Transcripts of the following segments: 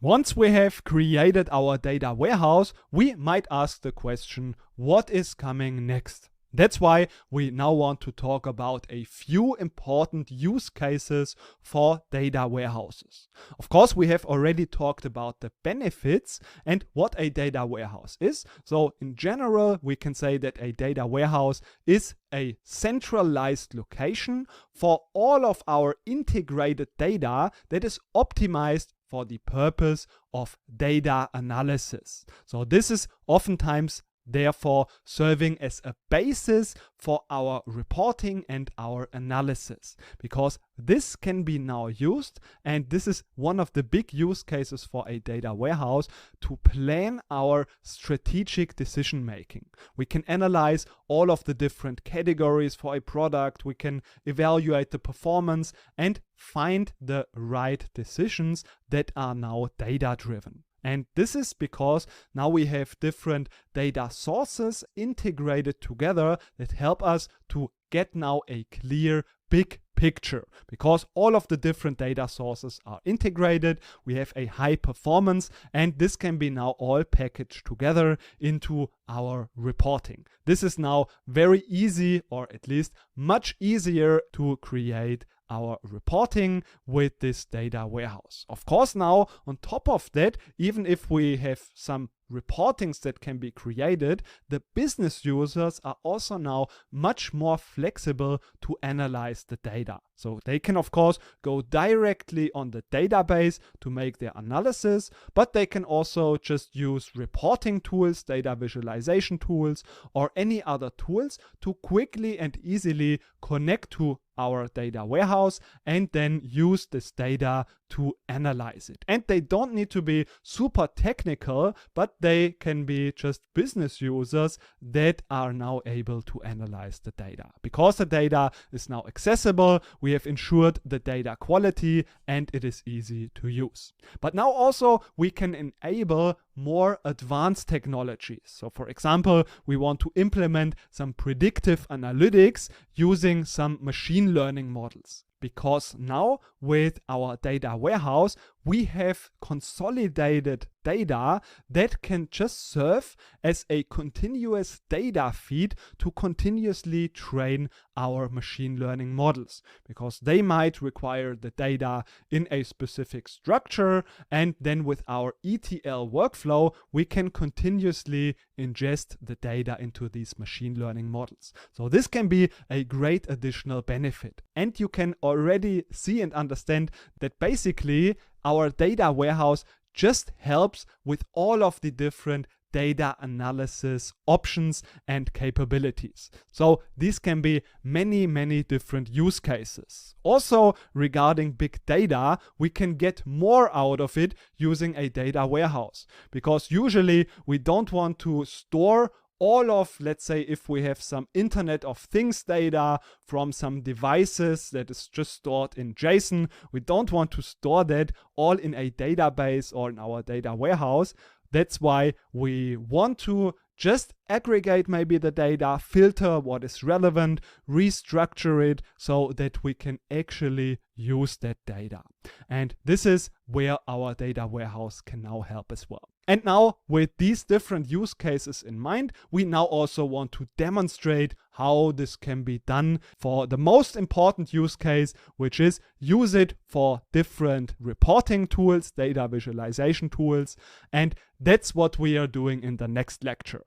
Once we have created our data warehouse, we might ask the question, what is coming next? That's why we now want to talk about a few important use cases for data warehouses. Of course, we have already talked about the benefits and what a data warehouse is. So in general, we can say that a data warehouse is a centralized location for all of our integrated data that is optimized for the purpose of data analysis. So this is oftentimes therefore serving as a basis for our reporting and our analysis, because this can be now used, and this is one of the big use cases for a data warehouse, to plan our strategic decision making. We can analyze all of the different categories for a product, we can evaluate the performance and find the right decisions that are now data driven. And this is because now we have different data sources integrated together that help us to get now a clear big picture. Because all of the different data sources are integrated, we have a high performance, and this can be now all packaged together into our reporting. This is now very easy, or at least much easier, to create our reporting with this data warehouse. Of course, now on top of that, even if we have some reportings that can be created, the business users are also now much more flexible to analyze the data. So they can of course go directly on the database to make their analysis, but they can also just use reporting tools, data visualization tools, or any other tools to quickly and easily connect to our data warehouse and then use this data to analyze it. And they don't need to be super technical, but they can be just business users that are now able to analyze the data. Because the data is now accessible, we have ensured the data quality and it is easy to use. But now also we can enable more advanced technologies. So for example, we want to implement some predictive analytics using some machine learning models. Because now with our data warehouse, we have consolidated data that can just serve as a continuous data feed to continuously train our machine learning models, because they might require the data in a specific structure, and then with our ETL workflow, we can continuously ingest the data into these machine learning models. So this can be a great additional benefit. And you can already see and understand that basically our data warehouse just helps with all of the different data analysis options and capabilities. So these can be many different use cases. Also regarding big data, we can get more out of it using a data warehouse, because usually we don't want to store all of, let's say, if we have some Internet of Things data from some devices that is just stored in JSON, we don't want to store that all in a database or in our data warehouse. That's why we want to just aggregate maybe the data, filter what is relevant, restructure it so that we can actually use that data. And this is where our data warehouse can now help as well. And now with these different use cases in mind, we now also want to demonstrate how this can be done for the most important use case, which is use it for different reporting tools, data visualization tools. And that's what we are doing in the next lecture.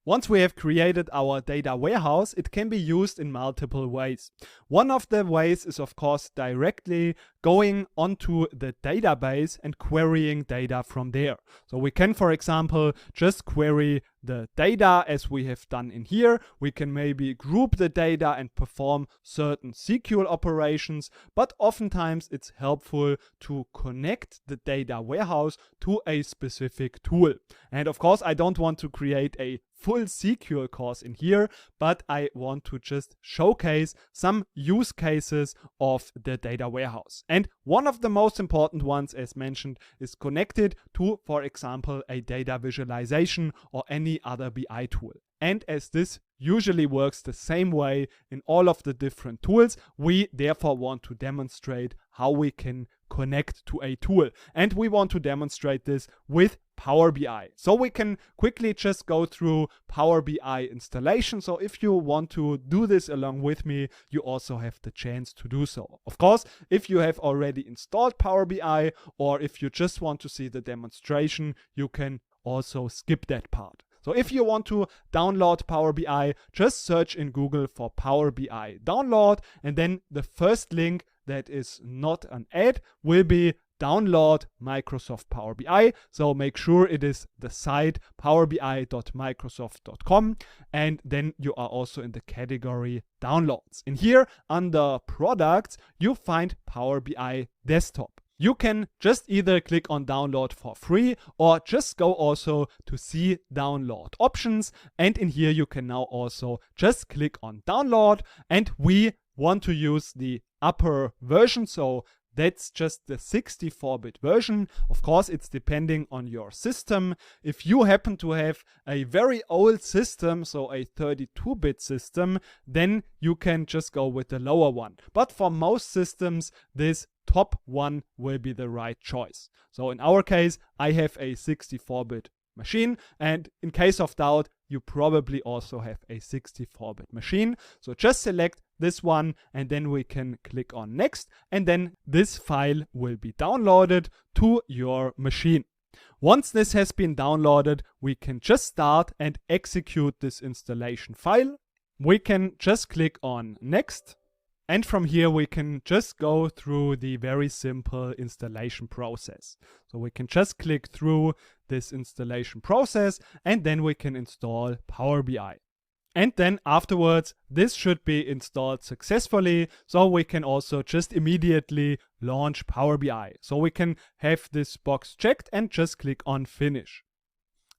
Once we have created our data warehouse, it can be used in multiple ways. One of the ways is of course directly going onto the database and querying data from there. So we can, for example, just query the data as we have done in here. We can maybe group the data and perform certain SQL operations, but oftentimes it's helpful to connect the data warehouse to a specific tool. And of course, I don't want to create a full SQL course in here, but I want to just showcase some use cases of the data warehouse. And one of the most important ones, as mentioned, is connected to, for example, a data visualization or any other BI tool. And as this usually works the same way in all of the different tools, we therefore want to demonstrate how we can connect to a tool. And we want to demonstrate this with Power BI. So we can quickly just go through Power BI installation. So if you want to do this along with me, you also have the chance to do so. Of course, if you have already installed Power BI, or if you just want to see the demonstration, you can also skip that part. So if you want to download Power BI, just search in Google for Power BI download, and then the first link that is not an ad will be download Microsoft Power BI. So make sure it is the site powerbi.microsoft.com, and then you are also in the category downloads. In here under products, you find Power BI desktop. You can just either click on download for free or just go also to see download options. And in here you can now also just click on download, and we want to use the upper version. So that's just the 64-bit version. Of course, it's depending on your system. If you happen to have a very old system, so a 32-bit system, then you can just go with the lower one. But for most systems, this top one will be the right choice. So in our case, I have a 64-bit machine, and in case of doubt, you probably also have a 64-bit machine. So just select this one, and then we can click on next, and then this file will be downloaded to your machine. Once this has been downloaded, we can just start and execute this installation file. We can just click on next, and from here we can just go through the very simple installation process. So we can just click through this installation process, and then we can install Power BI. And then afterwards, this should be installed successfully, so we can also just immediately launch Power BI. So we can have this box checked and just click on finish.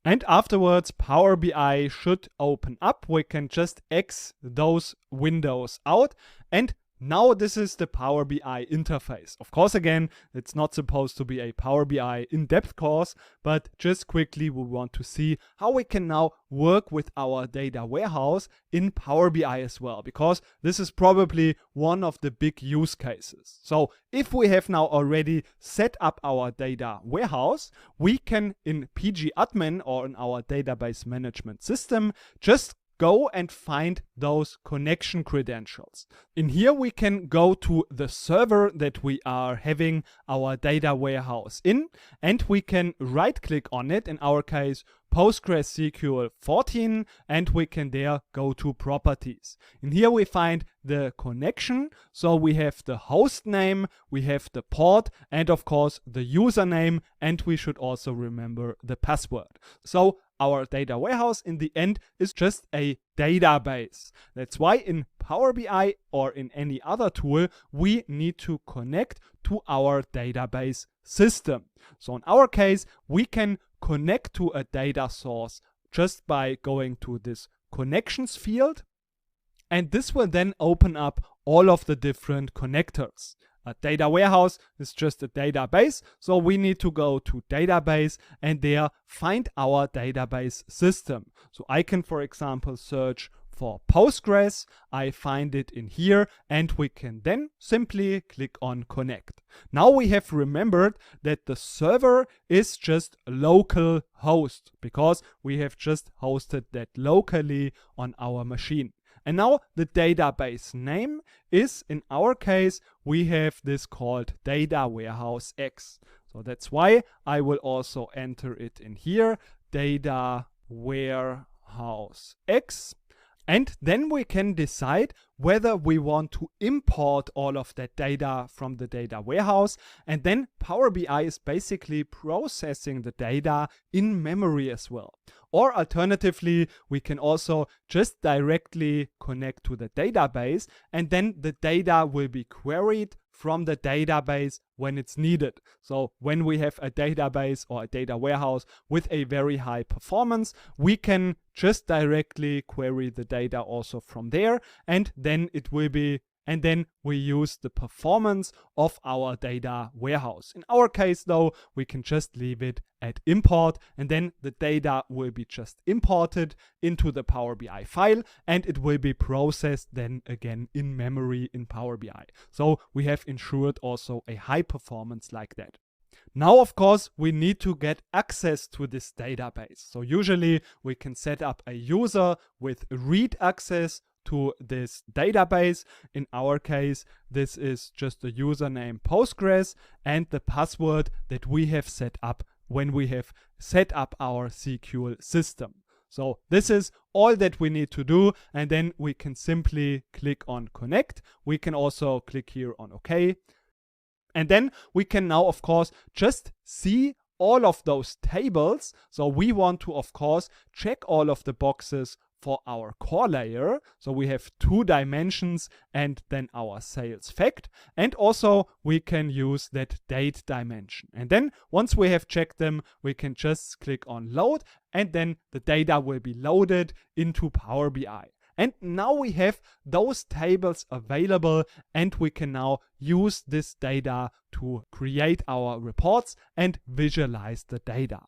And afterwards, Power BI should open up. We can just X those windows out, and now this is the Power BI interface. Of course, again, it's not supposed to be a Power BI in-depth course, but just quickly we want to see how we can now work with our data warehouse in Power BI as well, because this is probably one of the big use cases. So if we have now already set up our data warehouse, we can in pgadmin or in our database management system just go and find those connection credentials. In here we can go to the server that we are having our data warehouse in, and we can right click on it, in our case PostgreSQL 14, and we can there go to properties. In here we find the connection, so we have the host name, we have the port, and of course the username, and we should also remember the password. So our data warehouse in the end is just a database. That's why in Power BI or in any other tool, we need to connect to our database system. So in our case, we can connect to a data source just by going to this connections field, and this will then open up all of the different connectors. A data warehouse is just a database, so we need to go to database and there find our database system. So I can, for example, search for Postgres, I find it in here, and we can then simply click on connect. Now we have remembered that the server is just local host because we have just hosted that locally on our machine. And now the database name is, in our case, we have this called Data Warehouse X. So that's why I will also enter it in here, Data Warehouse X. And then we can decide whether we want to import all of that data from the data warehouse. And then Power BI is basically processing the data in memory as well. Or alternatively, we can also just directly connect to the database, and then the data will be queried from the database when it's needed. So when we have a database or a data warehouse with a very high performance, we can just directly query the data also from there, and then it will be and then we use the performance of our data warehouse. In our case though, we can just leave it at import, and then the data will be just imported into the Power BI file, and it will be processed then again in memory in Power BI. So we have ensured also a high performance like that. Now, of course, we need to get access to this database. So usually we can set up a user with read access to this database. In our case, this is just the username Postgres and the password that we have set up when we have set up our SQL system. So this is all that we need to do, and then we can simply click on connect. We can also click here on OK. And then we can now, of course, just see all of those tables. So we want to, of course, check all of the boxes for our core layer. So we have 2 dimensions and then our sales fact. And also we can use that date dimension. And then once we have checked them, we can just click on load, and then the data will be loaded into Power BI. And now we have those tables available, and we can now use this data to create our reports and visualize the data.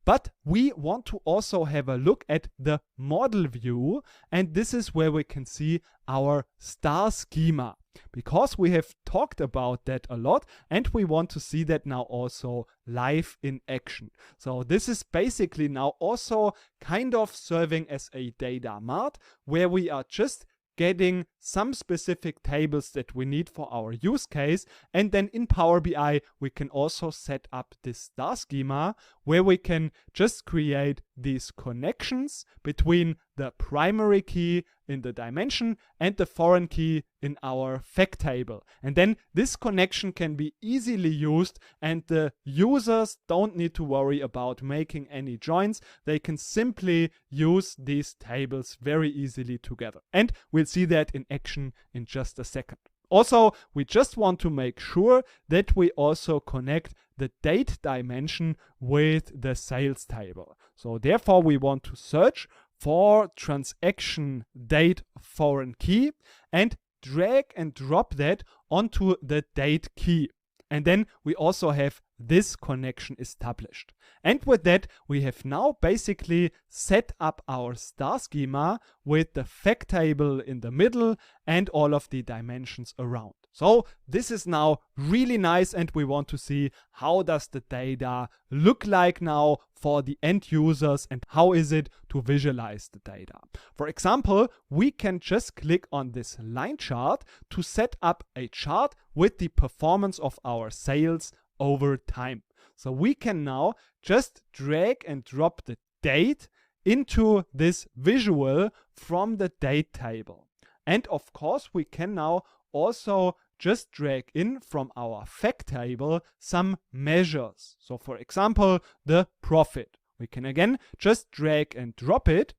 But we want to also have a look at the model view, and this is where we can see our star schema, because we have talked about that a lot, and we want to see that now also live in action. So this is basically now also kind of serving as a data mart, where we are just getting some specific tables that we need for our use case. And then in Power BI, we can also set up this star schema where we can just create these connections between the primary key in the dimension and the foreign key in our fact table. And then this connection can be easily used, and the users don't need to worry about making any joins. They can simply use these tables very easily together. And we'll see that in action in just a second. Also, we just want to make sure that we also connect the date dimension with the sales table. So therefore, we want to search for transaction date foreign key and drag and drop that onto the date key. And then we also have this connection established. And with that, we have now basically set up our star schema with the fact table in the middle and all of the dimensions around. So this is now really nice, and we want to see how does the data look like now for the end users and how is it to visualize the data. For example, we can just click on this line chart to set up a chart with the performance of our sales over time. So we can now just drag and drop the date into this visual from the date table. And of course, we can now also just drag in from our fact table some measures. So for example, the profit. We can again just drag and drop it.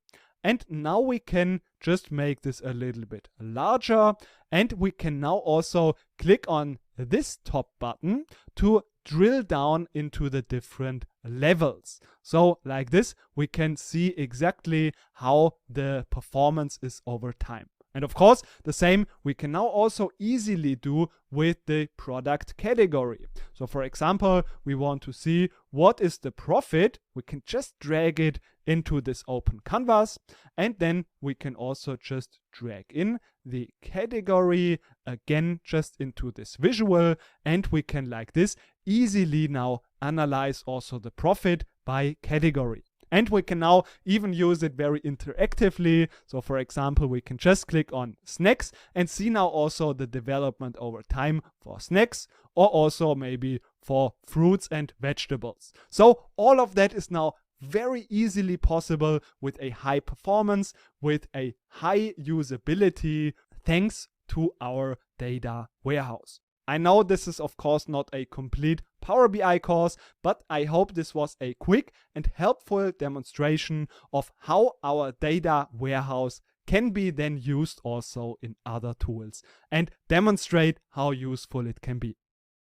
And now we can just make this a little bit larger. And we can now also click on this top button to drill down into the different levels. So like this, we can see exactly how the performance is over time. And of course, the same we can now also easily do with the product category. So for example, we want to see what is the profit. We can just drag it into this open canvas, and then we can also just drag in the category again just into this visual, and we can like this easily now analyze also the profit by category. And we can now even use it very interactively. So for example, we can just click on snacks and see now also the development over time for snacks, or also maybe for fruits and vegetables. So all of that is now very easily possible with a high performance, with a high usability, thanks to our data warehouse. I know this is of course not a complete Power BI course, but I hope this was a quick and helpful demonstration of how our data warehouse can be then used also in other tools and demonstrate how useful it can be.